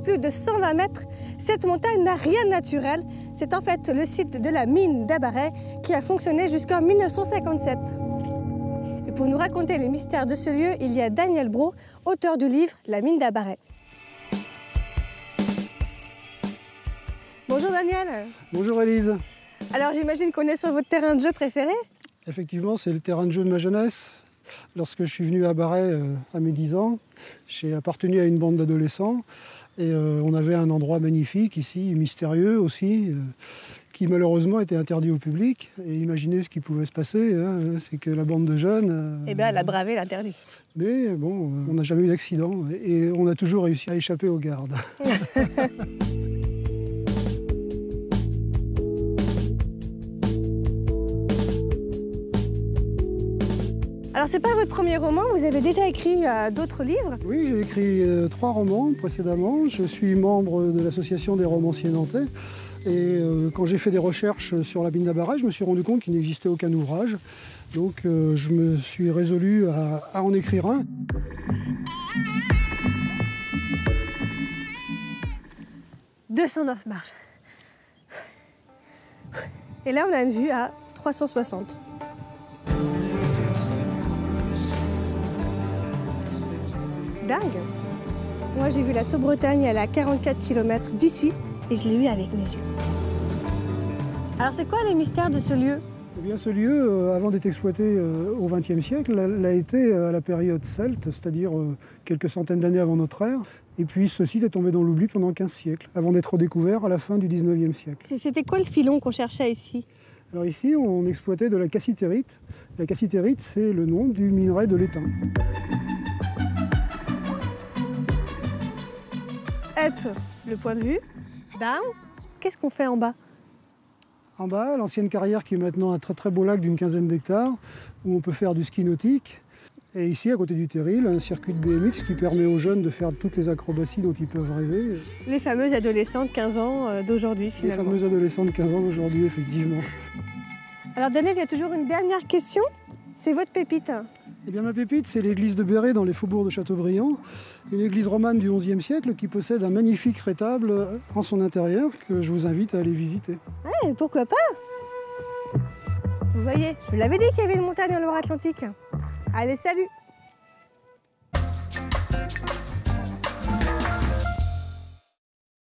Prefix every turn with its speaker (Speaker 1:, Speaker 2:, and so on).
Speaker 1: plus de 120 mètres, cette montagne n'a rien de naturel. C'est en fait le site de la mine d'Abaret qui a fonctionné jusqu'en 1957. Et pour nous raconter les mystères de ce lieu, il y a Daniel Brault, auteur du livre La mine d'Abaret. Bonjour Daniel.
Speaker 2: Bonjour Élise.
Speaker 1: Alors j'imagine qu'on est sur votre terrain de jeu préféré?
Speaker 2: Effectivement, c'est le terrain de jeu de ma jeunesse. Lorsque je suis venu à Abaret à mes 10 ans, j'ai appartenu à une bande d'adolescents et on avait un endroit magnifique ici, mystérieux aussi, qui malheureusement était interdit au public. Et imaginez ce qui pouvait se passer, hein, c'est que la bande de jeunes...
Speaker 1: Eh bien, elle a bravé l'interdit.
Speaker 2: Mais bon, on n'a jamais eu d'accident et on a toujours réussi à échapper aux gardes.
Speaker 1: Alors c'est pas votre premier roman, vous avez déjà écrit d'autres livres?
Speaker 2: Oui, j'ai écrit 3 romans précédemment. Je suis membre de l'association des romanciers nantais. Et quand j'ai fait des recherches sur la mine d'Abaret, je me suis rendu compte qu'il n'existait aucun ouvrage. Donc je me suis résolu à en écrire un. «
Speaker 1: 209 marches. Et là, on a une vue à 360. Dingue. Moi, j'ai vu la Tour-Bretagne, elle est à 44 km d'ici et je l'ai vue avec mes yeux. Alors, c'est quoi les mystères de ce lieu?
Speaker 2: Eh bien, ce lieu, avant d'être exploité au XXe siècle, l'a été à la période celte, c'est-à-dire quelques centaines d'années avant notre ère. Et puis, ce site est tombé dans l'oubli pendant 15 siècles, avant d'être redécouvert à la fin du XIXe siècle.
Speaker 1: C'était quoi le filon qu'on cherchait ici?
Speaker 2: Alors ici, on exploitait de la cassitérite. La cassitérite, c'est le nom du minerai de l'étain.
Speaker 1: Up, le point de vue. Down, qu'est-ce qu'on fait en bas?
Speaker 2: En bas, l'ancienne carrière qui est maintenant un très très beau lac d'une quinzaine d'hectares, où on peut faire du ski nautique. Et ici, à côté du terril, un circuit de BMX qui permet aux jeunes de faire toutes les acrobaties dont ils peuvent rêver.
Speaker 1: Les fameuses adolescents de 15 ans d'aujourd'hui, finalement.
Speaker 2: Les fameuses adolescents de 15 ans d'aujourd'hui, effectivement.
Speaker 1: Alors Daniel, il y a toujours une dernière question. C'est votre pépite?
Speaker 2: Eh bien, ma pépite, c'est l'église de Béret dans les faubourgs de Châteaubriand, une église romane du XIe siècle qui possède un magnifique rétable en son intérieur que je vous invite à aller visiter.
Speaker 1: Ouais, pourquoi pas? Vous voyez, je vous l'avais dit qu'il y avait une montagne en Loire-Atlantique. Allez, salut!